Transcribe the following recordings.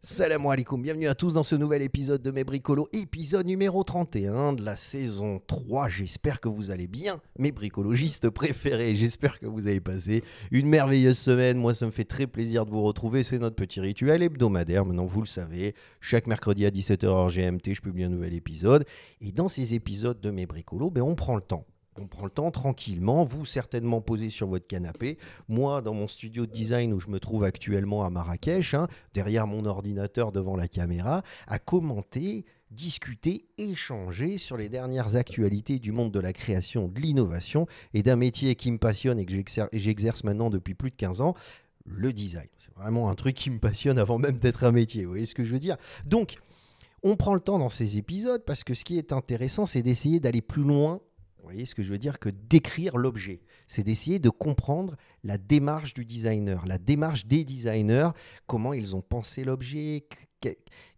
Salam alaikum, bienvenue à tous dans ce nouvel épisode de Mes Bricolos, épisode numéro 31 de la saison 3. J'espère que vous allez bien, mes bricologistes préférés. J'espère que vous avez passé une merveilleuse semaine. Moi, ça me fait très plaisir de vous retrouver. C'est notre petit rituel hebdomadaire. Maintenant, vous le savez, chaque mercredi à 17h heure GMT, je publie un nouvel épisode. Et dans ces épisodes de Mes Bricolos, on prend le temps. On prend le temps tranquillement, vous certainement posé sur votre canapé, moi dans mon studio de design où je me trouve actuellement à Marrakech, derrière mon ordinateur devant la caméra, à commenter, discuter, échanger sur les dernières actualités du monde de la création, de l'innovation et d'un métier qui me passionne et que j'exerce maintenant depuis plus de 15 ans, le design. C'est vraiment un truc qui me passionne avant même d'être un métier, vous voyez ce que je veux dire ? Donc, on prend le temps dans ces épisodes parce que ce qui est intéressant, c'est d'essayer d'aller plus loin. Vous voyez ce que je veux dire que d'écrire l'objet. C'est d'essayer de comprendre la démarche du designer, la démarche des designers, comment ils ont pensé l'objet,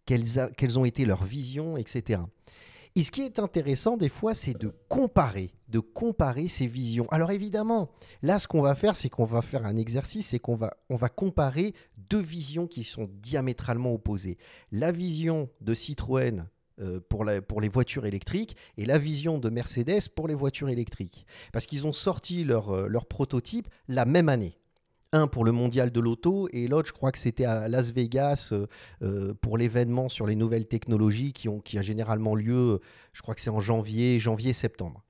quelles ont été leurs visions, etc. Et ce qui est intéressant des fois, c'est de comparer ces visions. Alors évidemment, là, ce qu'on va faire, c'est qu'on va faire un exercice, c'est qu'on va comparer deux visions qui sont diamétralement opposées. La vision de Citroën pour les voitures électriques et la vision de Mercedes pour les voitures électriques. Parce qu'ils ont sorti leur prototype la même année. Un pour le mondial de l'auto et l'autre, je crois que c'était à Las Vegas pour l'événement sur les nouvelles technologies qui a généralement lieu, je crois que c'est en janvier-septembre.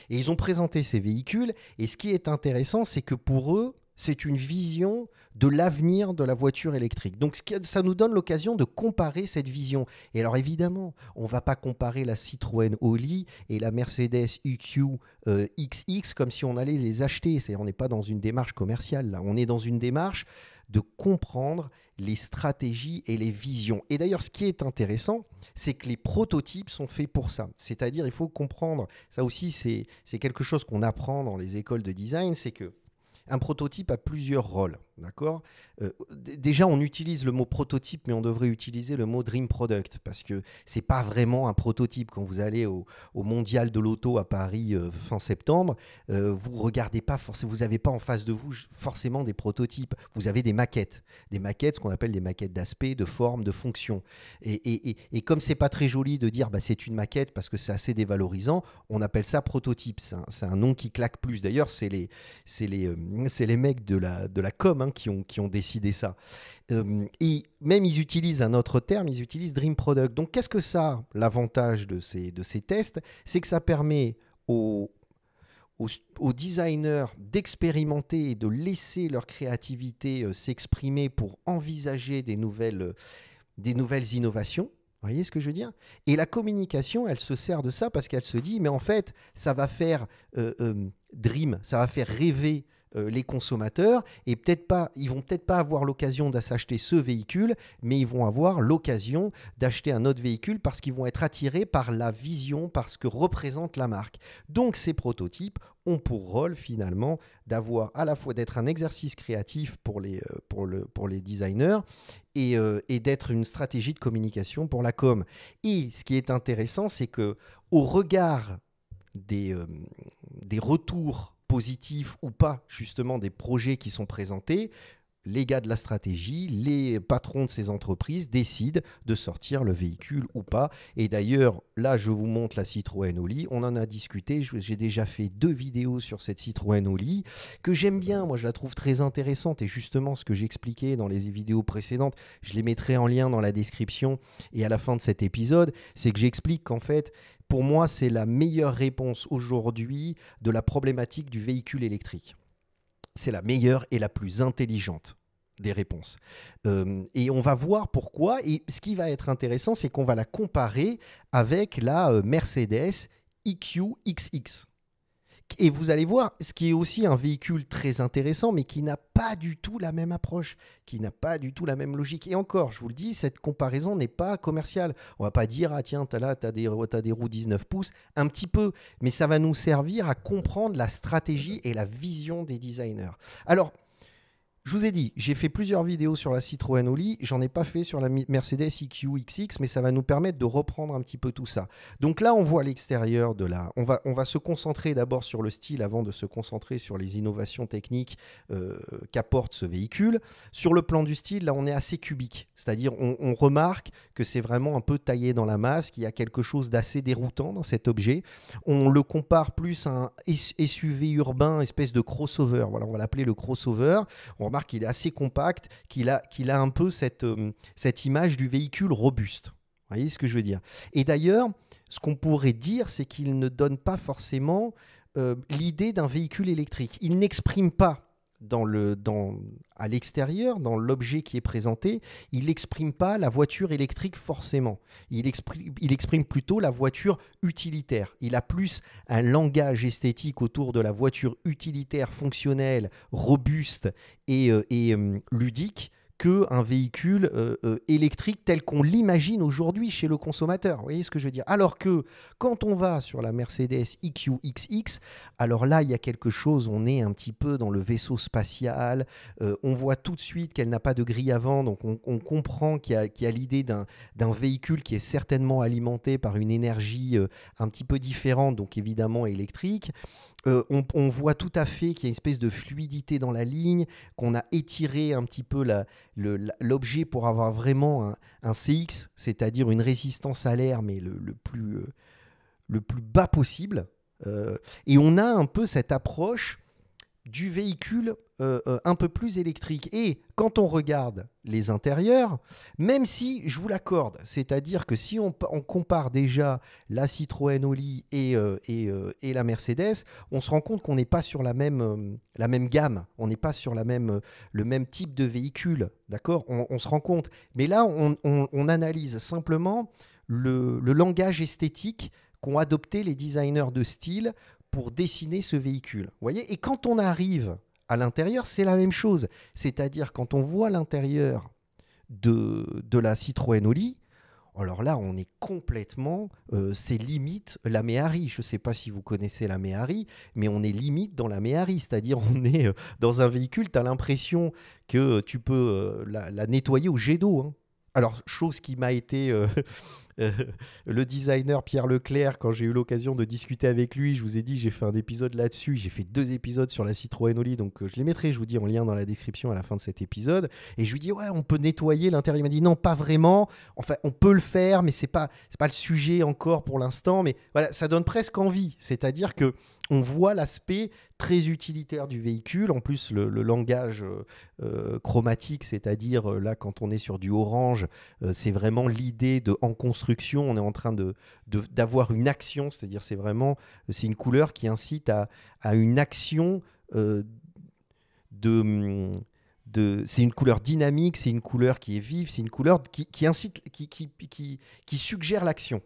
Et ils ont présenté ces véhicules et ce qui est intéressant, c'est que pour eux, c'est une vision de l'avenir de la voiture électrique. Donc ça nous donne l'occasion de comparer cette vision. Et alors évidemment, on ne va pas comparer la Citroën Oli et la Mercedes EQ XX comme si on allait les acheter. C'est-à-dire, on n'est pas dans une démarche commerciale là. On est dans une démarche de comprendre les stratégies et les visions. Et d'ailleurs, ce qui est intéressant, c'est que les prototypes sont faits pour ça. C'est-à-dire, il faut comprendre, ça aussi c'est quelque chose qu'on apprend dans les écoles de design, c'est que un prototype a plusieurs rôles, d'accord ? Déjà, on utilise le mot prototype, mais on devrait utiliser le mot dream product, parce que c'est pas vraiment un prototype. Quand vous allez au mondial de l'auto à Paris fin septembre, vous regardez pas forcément, vous n'avez pas en face de vous forcément des prototypes. Vous avez des maquettes, ce qu'on appelle des maquettes d'aspect, de forme, de fonction. Et comme c'est pas très joli de dire c'est une maquette parce que c'est assez dévalorisant, on appelle ça prototype. C'est un nom qui claque plus. D'ailleurs, c'est les mecs de la com qui ont décidé ça. Et même ils utilisent un autre terme, ils utilisent Dream Product. Donc qu'est-ce que ça, l'avantage de ces tests ? C'est que ça permet aux designers d'expérimenter et de laisser leur créativité s'exprimer pour envisager des nouvelles innovations. Vous voyez ce que je veux dire ? Et la communication, elle se sert de ça parce qu'elle se dit, mais en fait, ça va faire dream, ça va faire rêver les consommateurs et ils vont peut-être pas avoir l'occasion de s'acheter ce véhicule, mais ils vont avoir l'occasion d'acheter un autre véhicule parce qu'ils vont être attirés par la vision, par ce que représente la marque. Donc ces prototypes ont pour rôle finalement d'avoir à la fois d'être un exercice créatif pour les designers et d'être une stratégie de communication pour la com. Et ce qui est intéressant, c'est que au regard des retours positifs ou pas, justement, des projets qui sont présentés, les gars de la stratégie, les patrons de ces entreprises décident de sortir le véhicule ou pas. Et d'ailleurs, là, je vous montre la Citroën Oli. On en a discuté. J'ai déjà fait 2 vidéos sur cette Citroën Oli que j'aime bien. Moi, je la trouve très intéressante. Et justement, ce que j'expliquais dans les vidéos précédentes, je les mettrai en lien dans la description et à la fin de cet épisode, c'est que j'explique qu'en fait, pour moi, c'est la meilleure réponse aujourd'hui de la problématique du véhicule électrique. C'est la meilleure et la plus intelligente des réponses. Et on va voir pourquoi. Et ce qui va être intéressant, c'est qu'on va la comparer avec la Mercedes EQ XX. Et vous allez voir, ce qui est aussi un véhicule très intéressant, mais qui n'a pas du tout la même approche, qui n'a pas du tout la même logique. Et encore, je vous le dis, cette comparaison n'est pas commerciale. On ne va pas dire, ah tiens, t'as des roues 19 pouces, un petit peu, mais ça va nous servir à comprendre la stratégie et la vision des designers. Alors, Je vous ai dit, j'ai fait plusieurs vidéos sur la Citroën Oli, j'en ai pas fait sur la Mercedes EQXX, mais ça va nous permettre de reprendre un petit peu tout ça. Donc là, on voit l'extérieur de la... On va se concentrer d'abord sur le style avant de se concentrer sur les innovations techniques qu'apporte ce véhicule. Sur le plan du style, là, on est assez cubique, c'est-à-dire on remarque que c'est vraiment un peu taillé dans la masse, qu'il y a quelque chose d'assez déroutant dans cet objet. On le compare plus à un SUV urbain, espèce de crossover. Voilà, on va l'appeler le crossover. On remarque qu'il est assez compact, qu'il a un peu cette image du véhicule robuste. Vous voyez ce que je veux dire? Et d'ailleurs, ce qu'on pourrait dire, c'est qu'il ne donne pas forcément l'idée d'un véhicule électrique. Il n'exprime pas à l'extérieur, dans l'objet qui est présenté, il n'exprime pas la voiture électrique forcément. Il exprime plutôt la voiture utilitaire. Il a plus un langage esthétique autour de la voiture utilitaire, fonctionnelle, robuste et ludique qu'un véhicule électrique tel qu'on l'imagine aujourd'hui chez le consommateur. Vous voyez ce que je veux dire? Alors que quand on va sur la Mercedes EQXX, alors là, il y a quelque chose, on est un petit peu dans le vaisseau spatial, on voit tout de suite qu'elle n'a pas de grille avant, donc on comprend qu'il y a l'idée d'un véhicule qui est certainement alimenté par une énergie un petit peu différente, donc évidemment électrique. On voit tout à fait qu'il y a une espèce de fluidité dans la ligne, qu'on a étiré un petit peu l'objet pour avoir vraiment un CX, c'est-à-dire une résistance à l'air, mais le plus bas possible. Et on a un peu cette approche du véhicule un peu plus électrique. Et quand on regarde les intérieurs, même si, je vous l'accorde, c'est-à-dire que si on compare déjà la Citroën Oli et la Mercedes, on se rend compte qu'on n'est pas sur la même gamme, on n'est pas sur le même type de véhicule, d'accord, on se rend compte. Mais là, on analyse simplement le langage esthétique qu'ont adopté les designers de style pour dessiner ce véhicule. Vous voyez? Et quand on arrive à l'intérieur, c'est la même chose. C'est-à-dire quand on voit l'intérieur de la Citroën Oli, alors là, on est complètement, c'est limite la Méhari. Je ne sais pas si vous connaissez la Méhari, mais on est limite dans la Méhari. C'est-à-dire on est dans un véhicule, tu as l'impression que tu peux la nettoyer au jet d'eau, hein. Alors, chose qui m'a été... le designer Pierre Leclerc, quand j'ai eu l'occasion de discuter avec lui, je vous ai dit, j'ai fait un épisode là-dessus, j'ai fait 2 épisodes sur la Citroën Oli, donc je les mettrai, je vous dis, en lien dans la description à la fin de cet épisode. Et je lui dis, ouais, on peut nettoyer l'intérieur. Il m'a dit, non, pas vraiment. Enfin, on peut le faire, mais c'est pas le sujet encore pour l'instant. Mais voilà, ça donne presque envie. C'est-à-dire que on voit l'aspect très utilitaire du véhicule. En plus, le langage chromatique, c'est-à-dire là, quand on est sur du orange, c'est vraiment l'idée de en construction. On est en train d'avoir une action, c'est-à-dire c'est une couleur qui incite à une action c'est une couleur dynamique, c'est une couleur qui est vive, c'est une couleur qui incite, qui suggère l'action,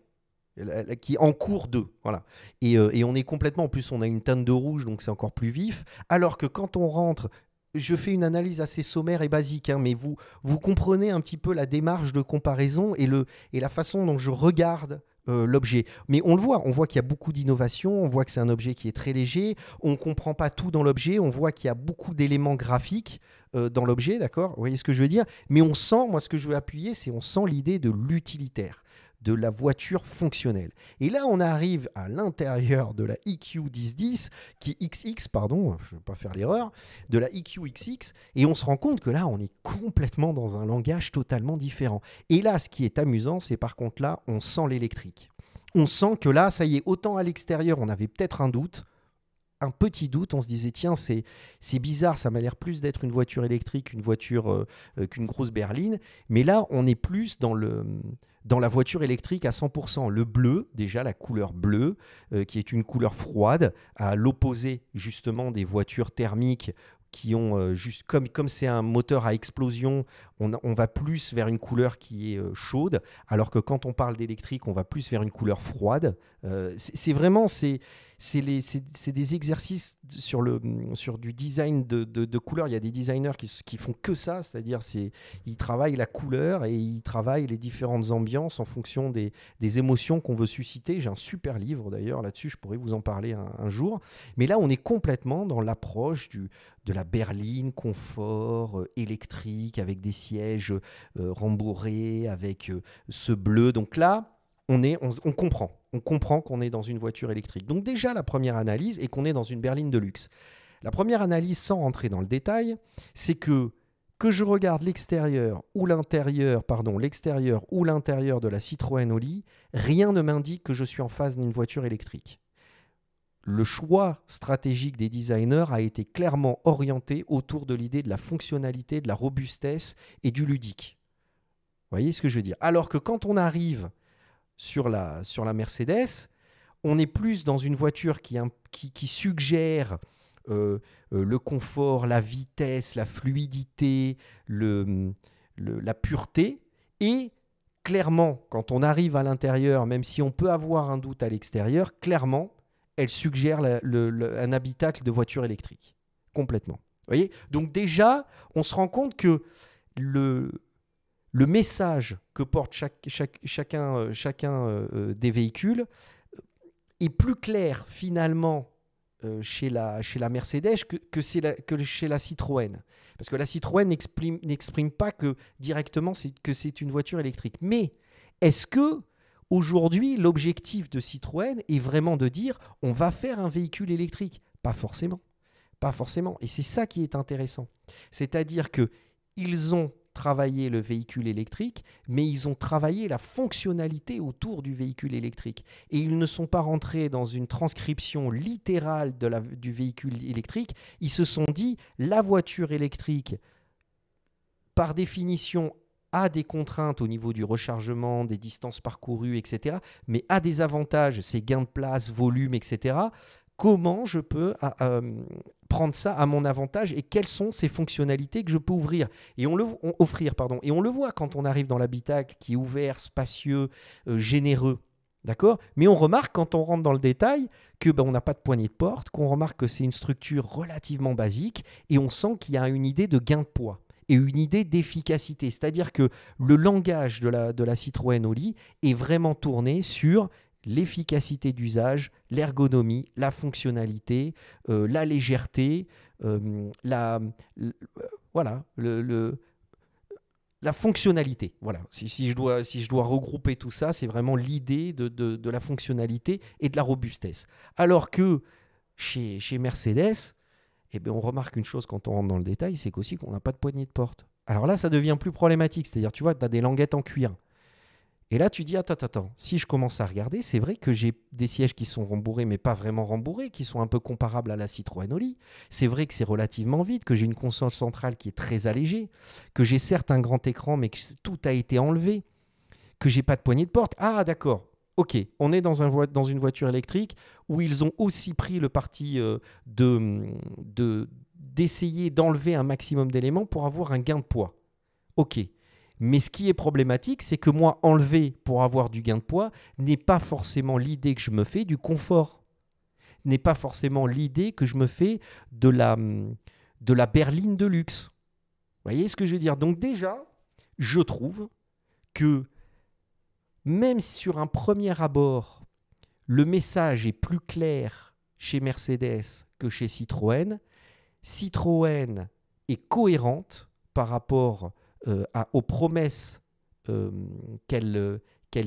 qui est en cours de, voilà. Et on est complètement, en plus on a une teinte de rouge, donc c'est encore plus vif, alors que quand on rentre, je fais une analyse assez sommaire et basique, hein, mais vous comprenez un petit peu la démarche de comparaison et la façon dont je regarde l'objet. Mais on le voit, on voit qu'il y a beaucoup d'innovation, on voit que c'est un objet qui est très léger, on ne comprend pas tout dans l'objet, on voit qu'il y a beaucoup d'éléments graphiques dans l'objet, d'accord? Vous voyez ce que je veux dire? Mais on sent, moi ce que je veux appuyer, c'est on sent l'idée de l'utilitaire, de la voiture fonctionnelle. Et là, on arrive à l'intérieur de la EQ1010, pardon, je ne vais pas faire l'erreur, de la EQXX, et on se rend compte que là, on est complètement dans un langage totalement différent. Et là, ce qui est amusant, c'est par contre là, on sent l'électrique. On sent que là, ça y est, autant à l'extérieur, on avait peut-être un doute, un petit doute, on se disait tiens c'est bizarre, ça m'a l'air plus d'être une voiture électrique qu'une grosse berline, mais là on est plus dans la voiture électrique à 100%. Le bleu, déjà la couleur bleue, qui est une couleur froide, à l'opposé justement des voitures thermiques qui ont juste comme c'est un moteur à explosion, on va plus vers une couleur qui est chaude, alors que quand on parle d'électrique, on va plus vers une couleur froide. C'est vraiment c'est des exercices sur du design de couleurs. Il y a des designers qui font que ça, c'est-à-dire ils travaillent la couleur et ils travaillent les différentes ambiances en fonction des émotions qu'on veut susciter. J'ai un super livre d'ailleurs là-dessus, je pourrais vous en parler un jour. Mais là, on est complètement dans l'approche de la berline confort électrique avec des sièges rembourrés, avec ce bleu. Donc là, on comprend. On comprend qu'on est dans une voiture électrique. Donc déjà, la première analyse est qu'on est dans une berline de luxe. La première analyse, sans rentrer dans le détail, c'est que je regarde l'extérieur ou l'intérieur de la Citroën Oli, rien ne m'indique que je suis en face d'une voiture électrique. Le choix stratégique des designers a été clairement orienté autour de l'idée de la fonctionnalité, de la robustesse et du ludique. Vous voyez ce que je veux dire? Alors que quand on arrive sur la Mercedes, on est plus dans une voiture qui suggère le confort, la vitesse, la fluidité, la pureté. Et clairement, quand on arrive à l'intérieur, même si on peut avoir un doute à l'extérieur, clairement, elle suggère un habitacle de voiture électrique. Complètement. Vous voyez? Donc déjà, on se rend compte que le message que porte chacun des véhicules est plus clair finalement chez la Mercedes que chez la Citroën. Parce que la Citroën n'exprime pas directement que c'est une voiture électrique. Mais est-ce que aujourd'hui, l'objectif de Citroën est vraiment de dire on va faire un véhicule électrique? Pas forcément. Pas forcément. Et c'est ça qui est intéressant. C'est-à-dire qu'ils ont travaillé le véhicule électrique, mais ils ont travaillé la fonctionnalité autour du véhicule électrique. Et ils ne sont pas rentrés dans une transcription littérale du véhicule électrique. Ils se sont dit, la voiture électrique, par définition, a des contraintes au niveau du rechargement, des distances parcourues, etc., mais a des avantages, ses gains de place, volume, etc. Comment je peux prendre ça à mon avantage et quelles sont ces fonctionnalités que je peux offrir. Et on le voit quand on arrive dans l'habitacle qui est ouvert, spacieux, généreux. D'accord? Mais on remarque quand on rentre dans le détail qu'on n'a pas de poignée de porte, qu'on remarque que c'est une structure relativement basique et on sent qu'il y a une idée de gain de poids et une idée d'efficacité. C'est-à-dire que le langage de la Citroën Oli est vraiment tourné sur l'efficacité d'usage, l'ergonomie, la fonctionnalité, la légèreté, la fonctionnalité. Voilà. Si je dois regrouper tout ça, c'est vraiment l'idée de la fonctionnalité et de la robustesse. Alors que chez Mercedes, eh bien, on remarque une chose quand on rentre dans le détail, c'est qu'aussi qu'on n'a pas de poignée de porte. Alors là, ça devient plus problématique. C'est-à-dire, tu vois, tu as des languettes en cuir. Et là, tu dis, attends, si je commence à regarder, c'est vrai que j'ai des sièges qui sont rembourrés, mais pas vraiment rembourrés, qui sont un peu comparables à la Citroën Oli. C'est vrai que c'est relativement vide, que j'ai une console centrale qui est très allégée, que j'ai certes un grand écran, mais que tout a été enlevé, que j'ai pas de poignée de porte. Ah, d'accord. Ok, on est dans une voiture électrique où ils ont aussi pris le parti d'essayer d'enlever un maximum d'éléments pour avoir un gain de poids. Ok. Mais ce qui est problématique, c'est que moi, enlever pour avoir du gain de poids n'est pas forcément l'idée que je me fais du confort. N'est pas forcément l'idée que je me fais de la berline de luxe. Vous voyez ce que je veux dire? Donc déjà, je trouve que même sur un premier abord, le message est plus clair chez Mercedes que chez Citroën. Citroën est cohérente par rapport aux promesses qu'elle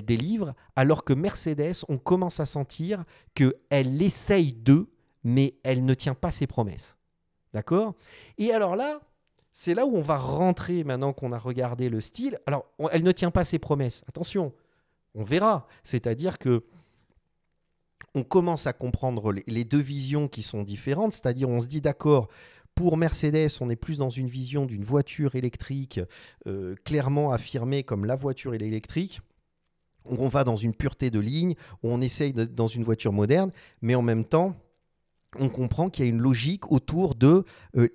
délivre, alors que Mercedes, on commence à sentir qu'elle essaye d'eux, mais elle ne tient pas ses promesses. D'accord? Et alors là, c'est là où on va rentrer maintenant qu'on a regardé le style. Alors, elle ne tient pas ses promesses. Attention, on verra. C'est-à-dire que on commence à comprendre les deux visions qui sont différentes. C'est-à-dire, on se dit, d'accord, pour Mercedes, on est plus dans une vision d'une voiture électrique clairement affirmée comme la voiture électrique. On va dans une pureté de ligne, où on essaye d'être dans une voiture moderne, mais en même temps, on comprend qu'il y a une logique autour de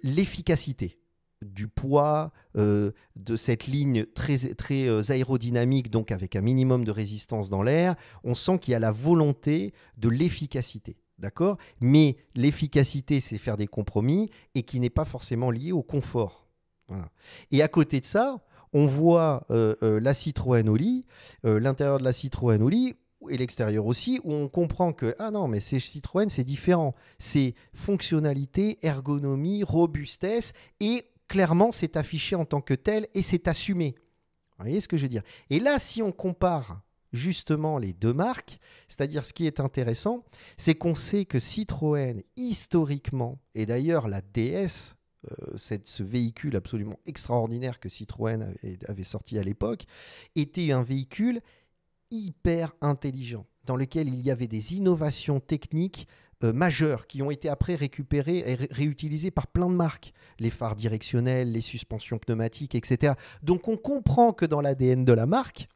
l'efficacité. du poids, de cette ligne très aérodynamique, donc avec un minimum de résistance dans l'air. On sent qu'il y a la volonté de l'efficacité. D'accord ? Mais l'efficacité, c'est faire des compromis et qui n'est pas forcément lié au confort. Voilà. Et à côté de ça, on voit la Citroën Oli, l'intérieur de la Citroën Oli et l'extérieur aussi, où on comprend que, ah non, mais c'est Citroën, c'est différent. C'est fonctionnalité, ergonomie, robustesse, et clairement, c'est affiché en tant que tel et c'est assumé. Vous voyez ce que je veux dire ? Et là, si on compare justement les deux marques, c'est-à-dire ce qui est intéressant, c'est qu'on sait que Citroën, historiquement, et d'ailleurs la DS, ce véhicule absolument extraordinaire que Citroën avait sorti à l'époque, était un véhicule hyper intelligent, dans lequel il y avait des innovations techniques majeures qui ont été après récupérées et réutilisées par plein de marques. Les phares directionnels, les suspensions pneumatiques, etc. Donc on comprend que dans l'ADN de la marque,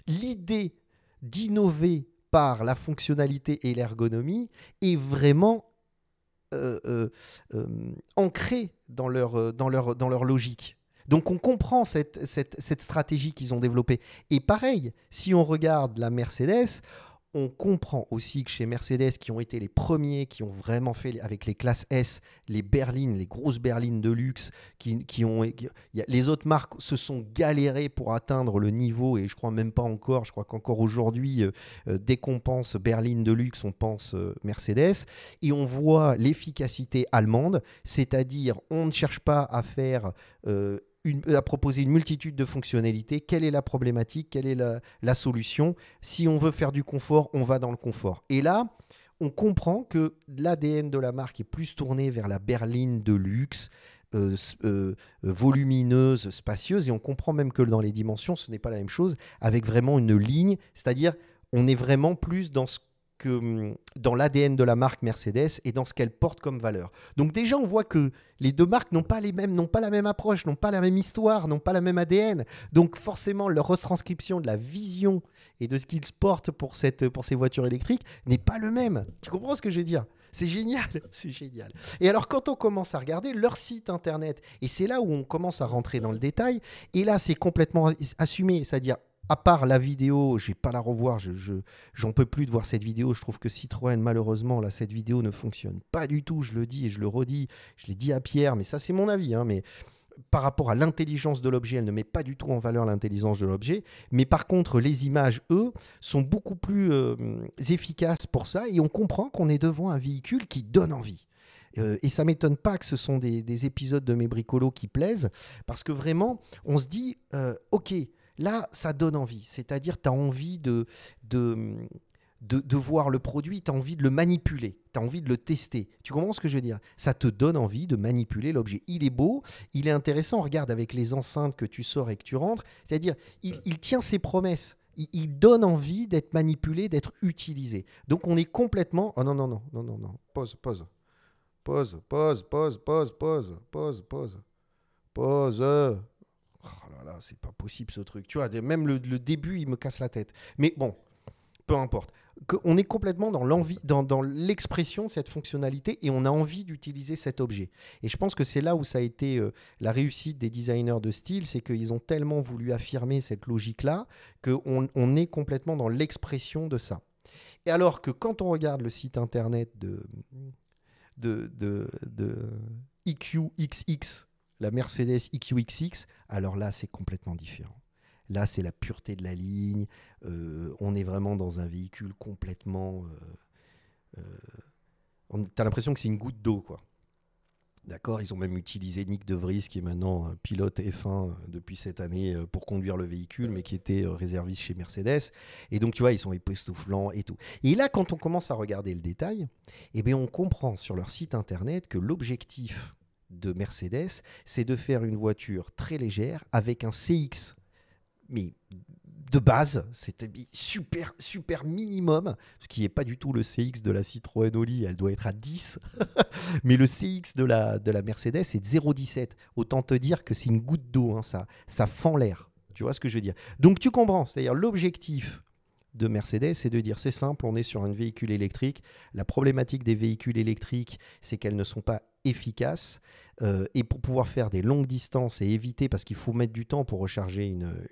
l'idée d'innover par la fonctionnalité et l'ergonomie est vraiment ancrée dans leur logique. Donc on comprend cette stratégie qu'ils ont développée. Et pareil, si on regarde la Mercedes, on comprend aussi que chez Mercedes, qui ont été les premiers, qui ont vraiment fait avec les classes S, les berlines, les grosses berlines de luxe, les autres marques se sont galérées pour atteindre le niveau, et je crois même pas encore, je crois qu'encore aujourd'hui, dès qu'on pense berline de luxe, on pense Mercedes, et on voit l'efficacité allemande, c'est-à-dire on ne cherche pas à faire... à proposer une multitude de fonctionnalités. Quelle est la problématique ? Quelle est la solution ? Si on veut faire du confort, on va dans le confort. Et là, on comprend que l'ADN de la marque est plus tourné vers la berline de luxe, volumineuse, spacieuse, et on comprend même que dans les dimensions, ce n'est pas la même chose, avec vraiment une ligne, c'est-à-dire on est vraiment plus dans l'ADN de la marque Mercedes et dans ce qu'elle porte comme valeur. Donc déjà, on voit que les deux marques n'ont pas la même approche, n'ont pas la même histoire, n'ont pas la même ADN. Donc forcément, leur retranscription de la vision et de ce qu'ils portent pour ces voitures électriques n'est pas le même. Tu comprends ce que je veux dire ? C'est génial, c'est génial. Et alors, quand on commence à regarder leur site internet, et c'est là où on commence à rentrer dans le détail, et là, c'est complètement assumé, c'est-à-dire à part la vidéo, je ne vais pas la revoir, j'en peux plus de voir cette vidéo. Je trouve que Citroën, malheureusement, là, cette vidéo ne fonctionne pas du tout. Je le dis et je le redis. Je l'ai dit à Pierre, mais ça, c'est mon avis. Mais par rapport à l'intelligence de l'objet, elle ne met pas du tout en valeur l'intelligence de l'objet. Mais par contre, les images, eux, sont beaucoup plus efficaces pour ça. Et on comprend qu'on est devant un véhicule qui donne envie. Et ça ne m'étonne pas que ce sont des épisodes de mes bricolos qui plaisent. Parce que vraiment, on se dit, OK, là, ça donne envie. C'est-à-dire, tu as envie de voir le produit, tu as envie de le manipuler, tu as envie de le tester. Tu comprends ce que je veux dire ? Ça te donne envie de manipuler l'objet. Il est beau, il est intéressant. Regarde avec les enceintes que tu sors et que tu rentres. C'est-à-dire, il tient ses promesses. Il donne envie d'être manipulé, d'être utilisé. Donc, on est complètement... Oh non. Pause. Oh là là, c'est pas possible ce truc. Tu vois, même le début, il me casse la tête. Mais bon, peu importe. On est complètement dans l'envie, dans l'expression de cette fonctionnalité et on a envie d'utiliser cet objet. Et je pense que c'est là où ça a été la réussite des designers de style, c'est qu'ils ont tellement voulu affirmer cette logique-là qu'on est complètement dans l'expression de ça. Et alors que quand on regarde le site internet de EQXX, la Mercedes EQXX, alors là, c'est complètement différent. Là, c'est la pureté de la ligne. On est vraiment dans un véhicule complètement... t'as l'impression que c'est une goutte d'eau, quoi. D'accord, ils ont même utilisé Nick De Vries, qui est maintenant pilote F1 depuis cette année, pour conduire le véhicule, mais qui était réserviste chez Mercedes. Et donc, tu vois, ils sont époustouflants et tout. Et là, quand on commence à regarder le détail, eh bien, on comprend sur leur site internet que l'objectif de Mercedes, c'est de faire une voiture très légère avec un CX, mais de base, c'était super minimum, ce qui n'est pas du tout le CX de la Citroën Oli, elle doit être à 10, mais le CX de la Mercedes est de 0,17. Autant te dire que c'est une goutte d'eau, hein, ça fend l'air, tu vois ce que je veux dire. Donc tu comprends, c'est-à-dire l'objectif de Mercedes, c'est de dire, c'est simple, on est sur un véhicule électrique. La problématique des véhicules électriques, c'est qu'elles ne sont pas efficace et pour pouvoir faire des longues distances et éviter, parce qu'il faut mettre du temps pour recharger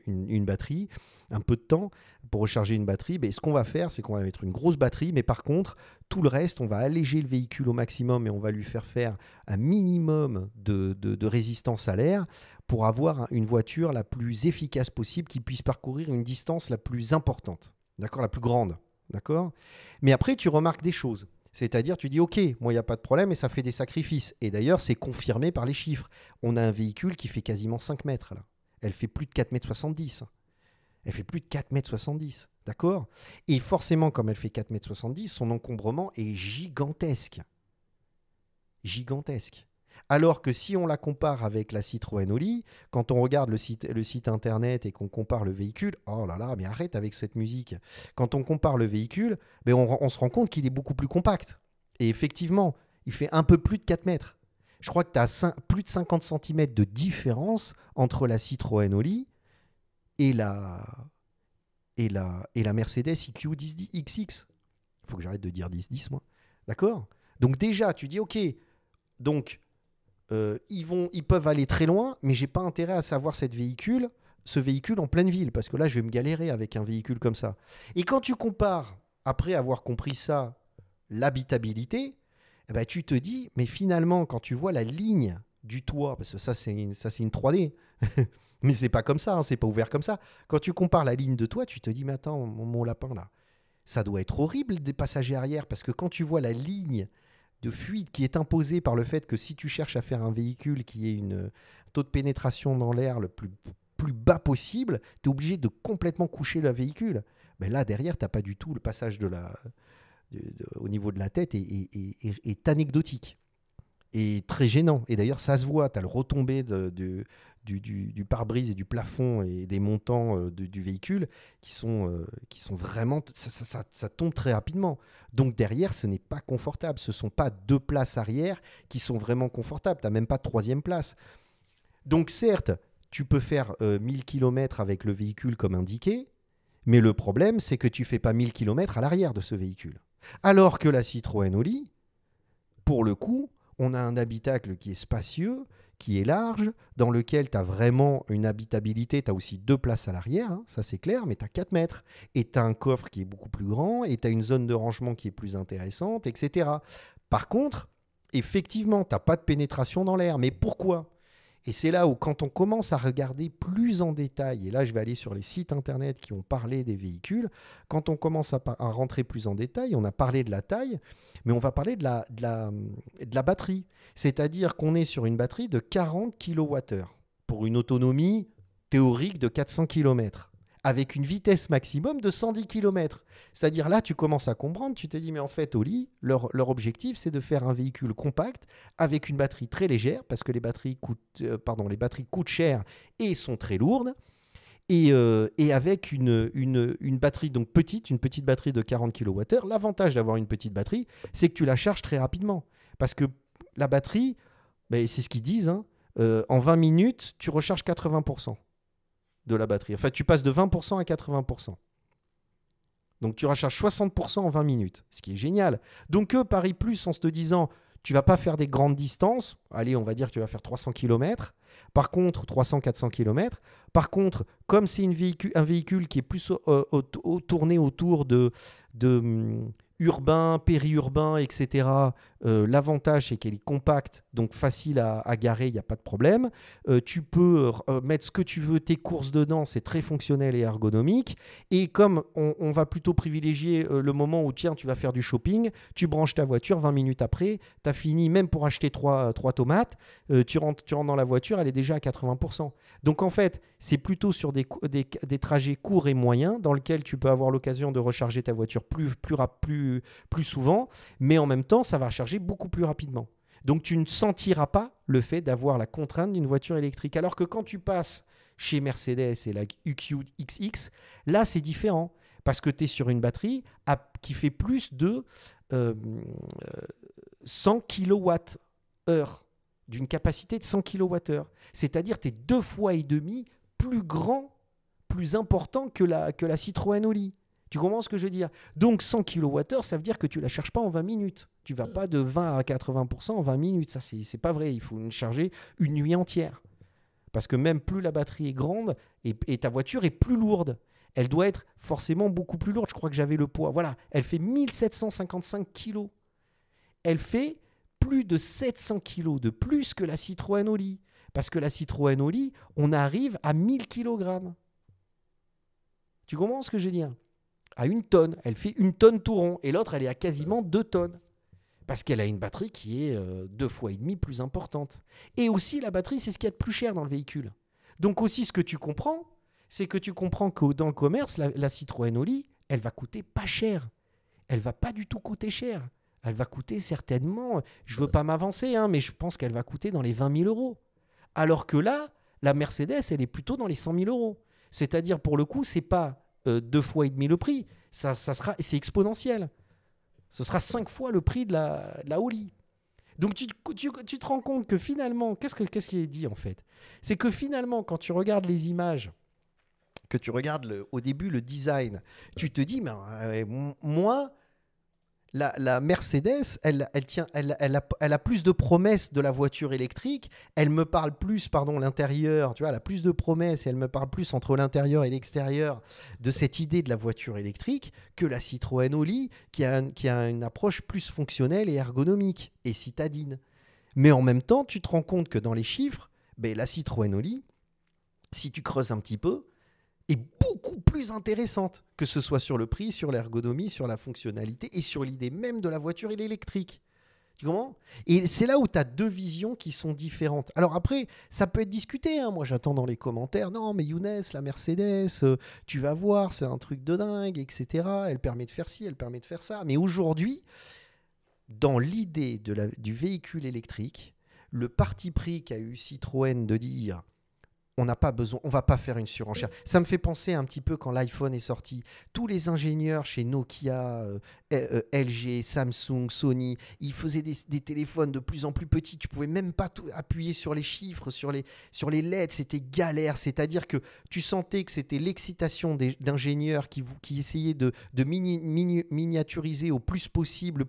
une batterie, un peu de temps pour recharger une batterie, ce qu'on va faire, c'est qu'on va mettre une grosse batterie, mais par contre, tout le reste, on va alléger le véhicule au maximum et on va lui faire un minimum de résistance à l'air pour avoir une voiture la plus efficace possible qui puisse parcourir une distance la plus importante, d'accord, la plus grande, d'accord. Mais après, tu remarques des choses. C'est-à-dire, tu dis, OK, moi, il n'y a pas de problème et ça fait des sacrifices. Et d'ailleurs, c'est confirmé par les chiffres. On a un véhicule qui fait quasiment 5 mètres, là. Elle fait plus de 4,70 m. Elle fait plus de 4,70 m, d'accord. Et forcément, comme elle fait 4,70 m, son encombrement est gigantesque. Gigantesque. Alors que si on la compare avec la Citroën Oli, quand on regarde le site internet et qu'on compare le véhicule, oh là là, mais arrête avec cette musique. Quand on compare le véhicule, on se rend compte qu'il est beaucoup plus compact. Et effectivement, il fait un peu plus de 4 mètres. Je crois que tu as plus de 50 cm de différence entre la Citroën Oli et la Mercedes EQ10 XX. Il faut que j'arrête de dire 10-10, moi. D'accord ? Donc déjà, tu dis, OK, donc ils peuvent aller très loin, mais j'ai pas intérêt à savoir ce véhicule en pleine ville, parce que là, je vais me galérer avec un véhicule comme ça. Et quand tu compares, après avoir compris ça, l'habitabilité, tu te dis, mais finalement, quand tu vois la ligne du toit, parce que ça, c'est une 3D, mais c'est pas comme ça, hein, c'est pas ouvert comme ça. Quand tu compares la ligne de toit, tu te dis, mais attends, mon lapin, là, ça doit être horrible des passagers arrière, parce que quand tu vois la ligne de fuite qui est imposée par le fait que si tu cherches à faire un véhicule qui ait un taux de pénétration dans l'air le plus bas possible, tu es obligé de complètement coucher le véhicule. Mais là, derrière, tu n'as pas du tout le passage au niveau de la tête est anecdotique et très gênant. Et d'ailleurs, ça se voit, tu as le retombé du pare-brise et du plafond et des montants du véhicule qui sont vraiment... Ça tombe très rapidement. Donc derrière, ce n'est pas confortable. Ce ne sont pas 2 places arrière qui sont vraiment confortables. Tu n'as même pas de 3e place. Donc certes, tu peux faire 1000 km avec le véhicule comme indiqué, mais le problème, c'est que tu ne fais pas 1000 km à l'arrière de ce véhicule. Alors que la Citroën Oli, pour le coup, on a un habitacle qui est spacieux, qui est large, dans lequel tu as vraiment une habitabilité. Tu as aussi 2 places à l'arrière, hein, ça c'est clair, mais tu as 4 mètres. Et tu as un coffre qui est beaucoup plus grand, et tu as une zone de rangement qui est plus intéressante, etc. Par contre, effectivement, tu n'as pas de pénétration dans l'air. Mais pourquoi ? Et c'est là où, quand on commence à regarder plus en détail, et là je vais aller sur les sites internet qui ont parlé des véhicules, quand on commence à rentrer plus en détail, on a parlé de la taille, mais on va parler de la batterie. C'est-à-dire qu'on est sur une batterie de 40 kWh pour une autonomie théorique de 400 km, avec une vitesse maximum de 110 km. C'est-à-dire là, tu commences à comprendre, tu te dis, mais en fait, Oli, leur objectif, c'est de faire un véhicule compact avec une batterie très légère, parce que les batteries coûtent cher et sont très lourdes, et avec une batterie donc petite, une petite batterie de 40 kWh. L'avantage d'avoir une petite batterie, c'est que tu la charges très rapidement. Parce que la batterie, c'est ce qu'ils disent, hein, en 20 minutes, tu recharges 80% de la batterie. Enfin, tu passes de 20% à 80%. Donc, tu recharges 60% en 20 minutes, ce qui est génial. Donc, eux parient plus en se te disant, tu ne vas pas faire des grandes distances. Allez, on va dire que tu vas faire 300 km. Par contre, 300-400 km. Par contre, comme c'est un véhicule qui est plus tourné autour de urbain, périurbain, etc. L'avantage, c'est qu'elle est compacte, donc facile à garer, il n'y a pas de problème. Tu peux mettre ce que tu veux, tes courses dedans, c'est très fonctionnel et ergonomique. Et comme on va plutôt privilégier le moment où, tiens, tu vas faire du shopping, tu branches ta voiture, 20 minutes après, tu as fini, même pour acheter 3 tomates, tu rentres dans la voiture, elle est déjà à 80%. Donc en fait, c'est plutôt sur des trajets courts et moyens dans lesquels tu peux avoir l'occasion de recharger ta voiture plus souvent, mais en même temps, ça va recharger beaucoup plus rapidement. Donc, tu ne sentiras pas le fait d'avoir la contrainte d'une voiture électrique. Alors que quand tu passes chez Mercedes et la EQXX, là, c'est différent parce que tu es sur une batterie qui fait plus de 100 kWh, d'une capacité de 100 kWh. C'est-à-dire que tu es 2,5 fois plus grand, plus important que la Citroën Oli. Tu comprends ce que je veux dire? Donc 100 kWh, ça veut dire que tu ne la charges pas en 20 minutes. Tu ne vas pas de 20 à 80% en 20 minutes. Ça, c'est pas vrai. Il faut une charger une nuit entière. Parce que même plus la batterie est grande et ta voiture est plus lourde. Elle doit être forcément beaucoup plus lourde. Je crois que j'avais le poids. Voilà, elle fait 1755 kg. Elle fait plus de 700 kg de plus que la Citroën Oli. Parce que la Citroën Oli, on arrive à 1000 kg. Tu comprends ce que je veux dire? À 1 tonne. Elle fait 1 tonne tout rond. Et l'autre, elle est à quasiment 2 tonnes. Parce qu'elle a une batterie qui est 2,5 fois plus importante. Et aussi, la batterie, c'est ce qu'il y a de plus cher dans le véhicule. Donc aussi, ce que tu comprends, c'est que tu comprends que dans le commerce, la Citroën Oli, elle va coûter pas cher. Elle va pas du tout coûter cher. Elle va coûter certainement, je veux pas m'avancer, mais je pense qu'elle va coûter dans les 20 000 euros. Alors que là, la Mercedes, elle est plutôt dans les 100 000 euros. C'est-à-dire, pour le coup, c'est pas 2,5 fois le prix. C'est exponentiel. Ce sera 5 fois le prix de la Oli. Donc tu te rends compte que finalement, qu'est-ce qui est dit en fait? C'est que finalement, quand tu regardes les images, que tu regardes au début le design, tu te dis, mais moi, la Mercedes, elle a plus de promesses de la voiture électrique. Elle me parle plus, l'intérieur. Tu vois, elle a plus de promesses et elle me parle plus entre l'intérieur et l'extérieur de cette idée de la voiture électrique que la Citroën Oli, qui a une approche plus fonctionnelle et ergonomique et citadine. Mais en même temps, tu te rends compte que dans les chiffres, la Citroën Oli, si tu creuses un petit peu, est beaucoup plus intéressante, que ce soit sur le prix, sur l'ergonomie, sur la fonctionnalité et sur l'idée même de la voiture électrique. Tu comprends? Et c'est là où tu as deux visions qui sont différentes. Alors après, ça peut être discuté. Moi, j'attends dans les commentaires. Non, mais Younes, la Mercedes, tu vas voir, c'est un truc de dingue, etc. Elle permet de faire ci, elle permet de faire ça. Mais aujourd'hui, dans l'idée du véhicule électrique, le parti pris qu'a eu Citroën de dire on n'a pas besoin, on va pas faire une surenchère. Ça me fait penser un petit peu quand l'iPhone est sorti. Tous les ingénieurs chez Nokia, LG, Samsung, Sony, ils faisaient des téléphones de plus en plus petits. Tu pouvais même pas appuyer sur les chiffres, sur les lettres. C'était galère. C'est-à-dire que tu sentais que c'était l'excitation d'ingénieurs qui essayaient de miniaturiser au plus possible,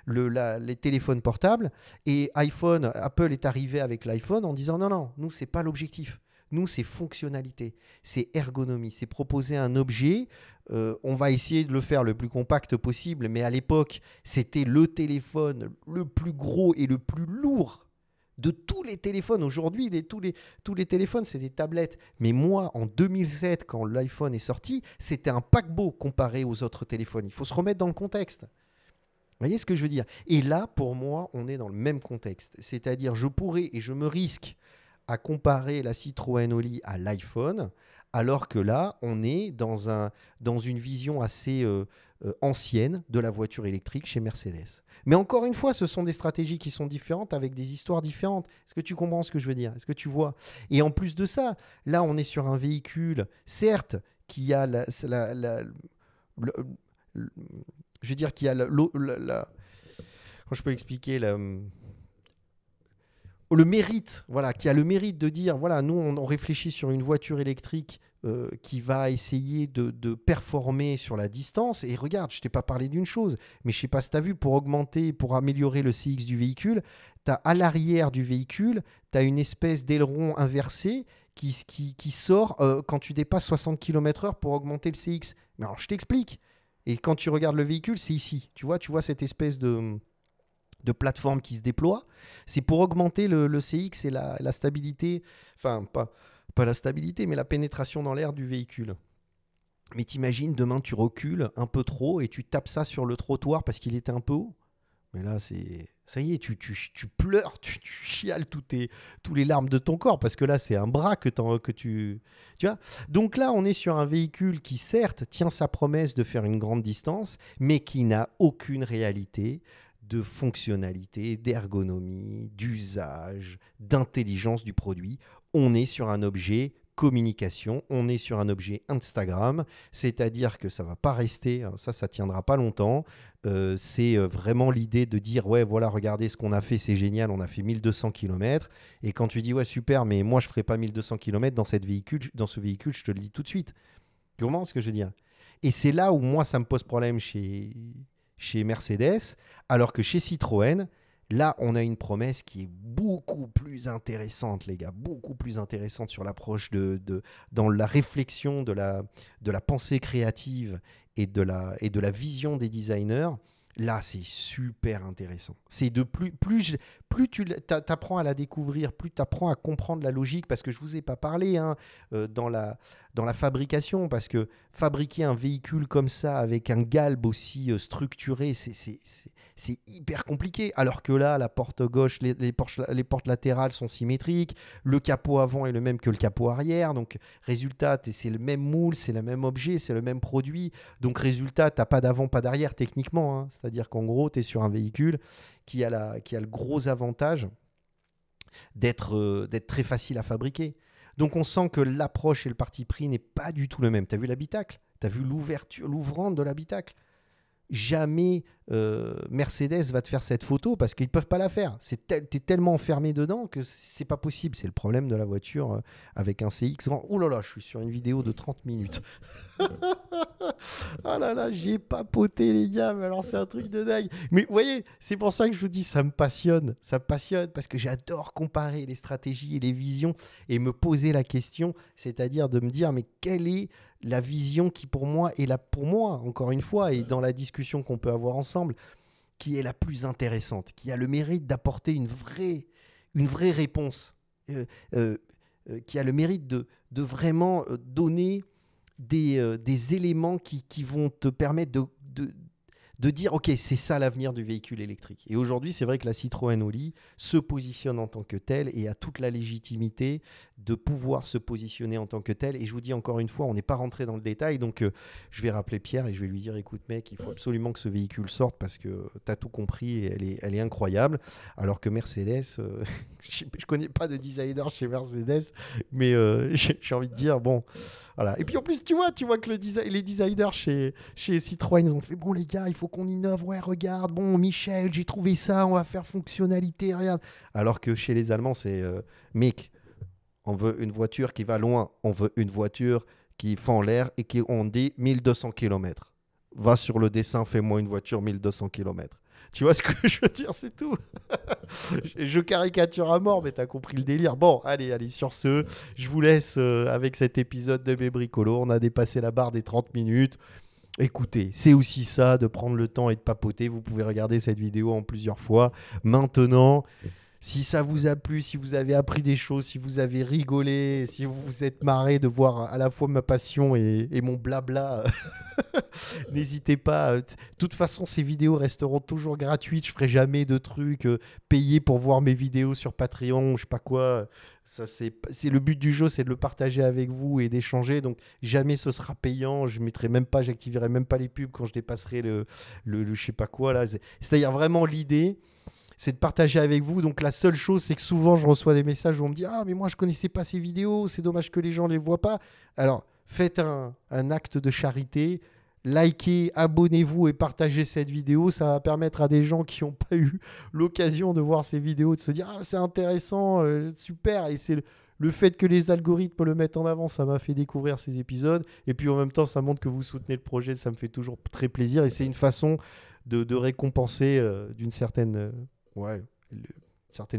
les téléphones portables. Et Apple est arrivé avec l'iPhone en disant non, nous, c'est pas l'objectif. Nous, c'est fonctionnalité, c'est ergonomie, c'est proposer un objet. On va essayer de le faire le plus compact possible, mais à l'époque, c'était le téléphone le plus gros et le plus lourd de tous les téléphones. Aujourd'hui, tous les téléphones, c'est des tablettes. Mais moi, en 2007, quand l'iPhone est sorti, c'était un paquebot comparé aux autres téléphones. Il faut se remettre dans le contexte. Vous voyez ce que je veux dire? Et là, pour moi, on est dans le même contexte. C'est-à-dire, je pourrais et je me risque à comparer la Citroën Oli à l'iPhone, alors que là, on est dans une vision assez ancienne de la voiture électrique chez Mercedes. Mais encore une fois, ce sont des stratégies qui sont différentes avec des histoires différentes. Est-ce que tu comprends ce que je veux dire? Est-ce que tu vois? Et en plus de ça, là, on est sur un véhicule, certes, qui a je veux dire, qui a comment je peux expliquer le mérite, voilà, qui a le mérite de dire, voilà, nous, on réfléchit sur une voiture électrique qui va essayer de performer sur la distance. Et regarde, je t'ai pas parlé d'une chose, mais je sais pas si tu as vu, pour améliorer le CX du véhicule, à l'arrière du véhicule, tu as une espèce d'aileron inversé qui sort quand tu dépasses 60 km/h pour augmenter le CX. Mais alors, je t'explique. Et quand tu regardes le véhicule, c'est ici. Tu vois cette espèce de plateforme qui se déploie. C'est pour augmenter le CX et la stabilité, enfin, pas la stabilité, mais la pénétration dans l'air du véhicule. Mais t'imagines, demain, tu recules un peu trop et tu tapes ça sur le trottoir parce qu'il était un peu haut. Mais là, ça y est, tu pleures, tu chiales tous les larmes de ton corps parce que là, c'est un bras que tu vois. Donc là, on est sur un véhicule qui, certes, tient sa promesse de faire une grande distance, mais qui n'a aucune réalité de fonctionnalité, d'ergonomie, d'usage, d'intelligence du produit. On est sur un objet communication, on est sur un objet Instagram, c'est-à-dire que ça ne va pas rester, ça tiendra pas longtemps. C'est vraiment l'idée de dire, ouais, voilà, regardez ce qu'on a fait, c'est génial, on a fait 1200 km. Et quand tu dis, ouais, super, mais moi, je ne ferai pas 1200 km dans ce véhicule, je te le dis tout de suite. Tu comprends ce que je veux dire? Et c'est là où moi, ça me pose problème chez Mercedes, alors que chez Citroën, là, on a une promesse qui est beaucoup plus intéressante, les gars, beaucoup plus intéressante sur l'approche dans la réflexion de la pensée créative et de la vision des designers. Là, c'est super intéressant. C'est de plus tu apprends à la découvrir, plus tu apprends à comprendre la logique, parce que je ne vous ai pas parlé dans la fabrication, parce que fabriquer un véhicule comme ça, avec un galbe aussi structuré, c'est hyper compliqué. Alors que là, la porte gauche, les portes latérales sont symétriques, le capot avant est le même que le capot arrière, donc résultat, c'est le même moule, c'est le même objet, c'est le même produit. Donc résultat, tu n'as pas d'avant, pas d'arrière techniquement, hein. C'est-à-dire qu'en gros, tu es sur un véhicule qui a le gros avantage d'être très facile à fabriquer. Donc on sent que l'approche et le parti pris n'est pas du tout le même. Tu as vu l'habitacle ? Tu as vu l'ouvrante de l'habitacle ? Jamais Mercedes va te faire cette photo parce qu'ils ne peuvent pas la faire. Tu es tellement enfermé dedans que c'est pas possible. C'est le problème de la voiture avec un CX. Oh là là, je suis sur une vidéo de 30 minutes. Ah là là, j'ai papoté les gars, mais alors c'est un truc de dingue. Mais vous voyez, c'est pour ça que je vous dis, ça me passionne parce que j'adore comparer les stratégies et les visions et me poser la question, c'est-à-dire de me dire, mais quelle est la vision qui pour moi est pour moi, encore une fois, et dans la discussion qu'on peut avoir ensemble, qui est la plus intéressante, qui a le mérite d'apporter une vraie réponse, qui a le mérite de vraiment donner des éléments qui vont te permettre de dire ok, c'est ça l'avenir du véhicule électrique. Et aujourd'hui, c'est vrai que la Citroën Oli se positionne en tant que telle et a toute la légitimité de pouvoir se positionner en tant que telle. Et je vous dis encore une fois, on n'est pas rentré dans le détail, donc je vais rappeler Pierre et je vais lui dire écoute mec, il faut absolument que ce véhicule sorte parce que tu as tout compris et elle est incroyable. Alors que Mercedes, je ne connais pas de designer chez Mercedes, mais j'ai envie de dire bon, voilà. Et puis en plus, tu vois que les designers chez Citroën, ils ont fait bon les gars, il faut qu'on innove, ouais regarde, bon Michel, j'ai trouvé ça, on va faire fonctionnalité, regarde. Alors que chez les Allemands, c'est mec, on veut une voiture qui va loin, on veut une voiture qui fend l'air et qui on dit 1200 km. Va sur le dessin, fais-moi une voiture 1200 km. Tu vois ce que je veux dire, c'est tout. Je caricature à mort, mais t'as compris le délire. Bon, allez, sur ce, je vous laisse avec cet épisode de Mes Bricolos. On a dépassé la barre des 30 minutes. Écoutez, c'est aussi ça, de prendre le temps et de papoter. Vous pouvez regarder cette vidéo en plusieurs fois. Maintenant, si ça vous a plu, si vous avez appris des choses, si vous avez rigolé, si vous vous êtes marré de voir à la fois ma passion et mon blabla, n'hésitez pas. De toute façon, ces vidéos resteront toujours gratuites. Je ferai jamais de trucs payés pour voir mes vidéos sur Patreon, je sais pas quoi. Ça, c'est le but du jeu, c'est de le partager avec vous et d'échanger. Donc jamais ce sera payant. Je mettrai même pas, j'activerai même pas les pubs quand je dépasserai le je sais pas quoi là. C'est-à-dire vraiment l'idée, c'est de partager avec vous. Donc la seule chose, c'est que souvent je reçois des messages où on me dit ah mais moi je connaissais pas ces vidéos, c'est dommage que les gens les voient pas. Alors faites un acte de charité. Likez, abonnez-vous et partagez cette vidéo. Ça va permettre à des gens qui n'ont pas eu l'occasion de voir ces vidéos de se dire « Ah, c'est intéressant, super !» Et c'est le fait que les algorithmes le mettent en avant, ça m'a fait découvrir ces épisodes. Et puis en même temps, ça montre que vous soutenez le projet. Ça me fait toujours très plaisir. Et c'est une façon de récompenser d'une certaine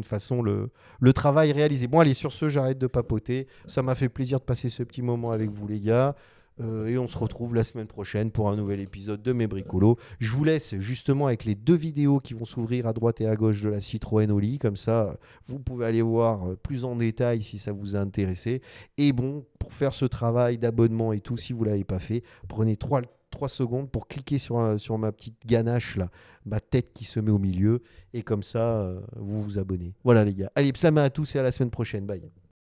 façon le travail réalisé. Bon, allez, sur ce, j'arrête de papoter. Ça m'a fait plaisir de passer ce petit moment avec vous, les gars. Et on se retrouve la semaine prochaine pour un nouvel épisode de Mes Bricolos. Je vous laisse justement avec les 2 vidéos qui vont s'ouvrir à droite et à gauche de la Citroën Oli. Comme ça, vous pouvez aller voir plus en détail si ça vous a intéressé. Et bon, pour faire ce travail d'abonnement et tout, si vous ne l'avez pas fait, prenez 3 secondes pour cliquer sur ma petite ganache là, ma tête qui se met au milieu. Et comme ça, vous vous abonnez. Voilà les gars. Allez, salam à tous et à la semaine prochaine. Bye.